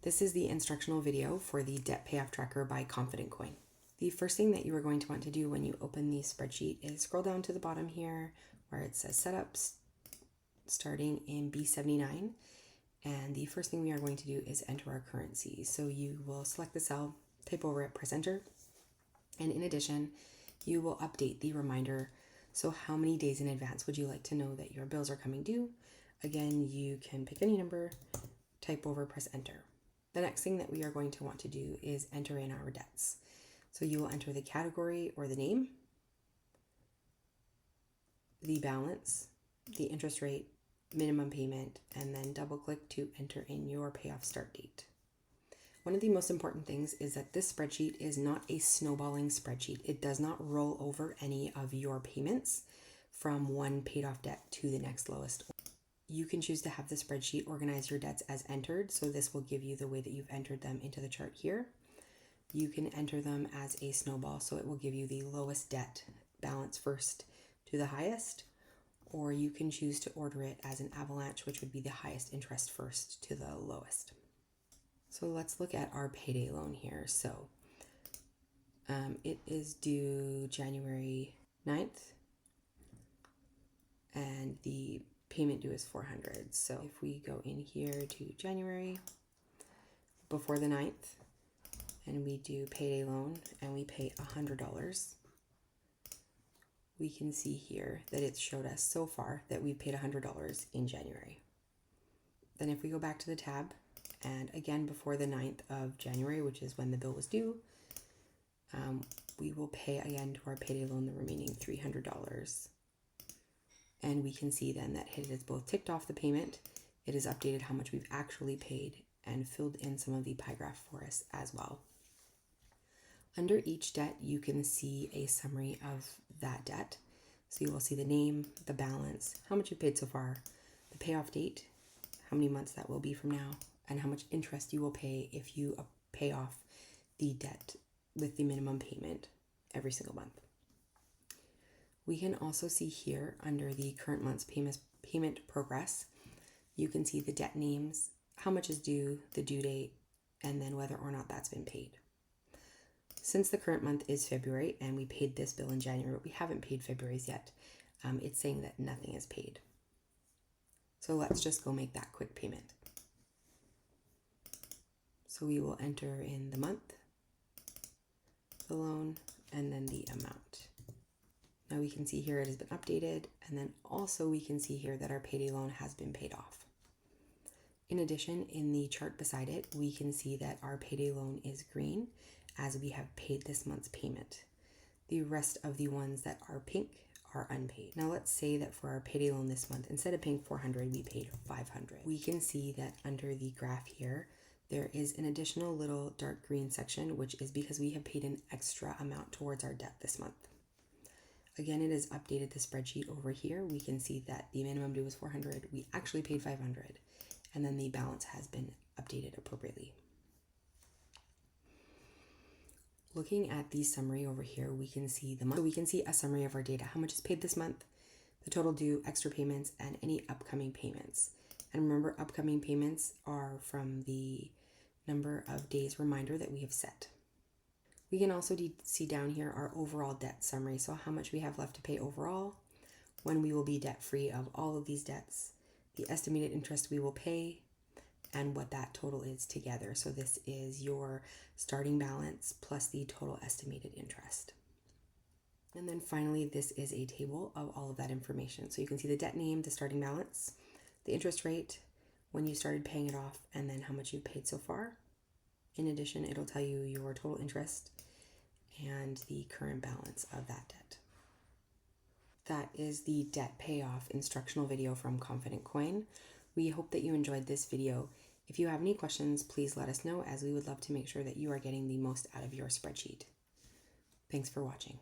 This is the instructional video for the Debt Payoff Tracker by Confident Coin. The first thing that you are going to want to do when you open the spreadsheet is scroll down to the bottom here where it says setups starting in B79. And the first thing we are going to do is enter our currency. So you will select the cell, type over it, press enter. And in addition, you will update the reminder. So how many days in advance would you like to know that your bills are coming due? Again, you can pick any number, type over, press enter. The next thing that we are going to want to do is enter in our debts. So you will enter the category or the name, the balance, the interest rate, minimum payment, and then double click to enter in your payoff start date. One of the most important things is that this spreadsheet is not a snowballing spreadsheet. It does not roll over any of your payments from one paid off debt to the next lowest. You can choose to have the spreadsheet organize your debts as entered. So this will give you the way that you've entered them into the chart here. You can enter them as a snowball. So it will give you the lowest debt balance first to the highest, or you can choose to order it as an avalanche, which would be the highest interest first to the lowest. So let's look at our payday loan here. So it is due January 9th and the payment due is $400. So if we go in here to January before the 9th and we do payday loan and we pay $100, we can see here that it's showed us so far that we've paid $100 in January. Then if we go back to the tab and again before the 9th of January, which is when the bill was due, we will pay again to our payday loan the remaining $300. And we can see then that it has both ticked off the payment, it has updated how much we've actually paid, and filled in some of the pie graph for us as well. Under each debt, you can see a summary of that debt. So you will see the name, the balance, how much you've paid so far, the payoff date, how many months that will be from now, and how much interest you will pay if you pay off the debt with the minimum payment every single month. We can also see here under the current month's payment progress, you can see the debt names, how much is due, the due date, and then whether or not that's been paid. Since the current month is February and we paid this bill in January, but we haven't paid February's yet, it's saying that nothing is paid. So let's just go make that quick payment. So we will enter in the month, the loan, and then the amount. Now we can see here it has been updated, and then also we can see here that our payday loan has been paid off. In addition, in the chart beside it, we can see that our payday loan is green as we have paid this month's payment. The rest of the ones that are pink are unpaid. Now let's say that for our payday loan this month, instead of paying $400, we paid $500. We can see that under the graph here, there is an additional little dark green section, which is because we have paid an extra amount towards our debt this month. Again, it has updated the spreadsheet over here. We can see that the minimum due was $400. We actually paid $500, and then the balance has been updated appropriately. Looking at the summary over here, we can see the month. So we can see a summary of our data, how much is paid this month, the total due, extra payments, and any upcoming payments. And remember, upcoming payments are from the number of days reminder that we have set. We can also see down here our overall debt summary. So how much we have left to pay overall, when we will be debt free of all of these debts, the estimated interest we will pay, and what that total is together. So this is your starting balance plus the total estimated interest. And then finally, this is a table of all of that information. So you can see the debt name, the starting balance, the interest rate, when you started paying it off, and then how much you've paid so far. In addition, it'll tell you your total interest and the current balance of that debt. That is the debt payoff instructional video from Confident Coin. We hope that you enjoyed this video. If you have any questions, please let us know, as we would love to make sure that you are getting the most out of your spreadsheet. Thanks for watching.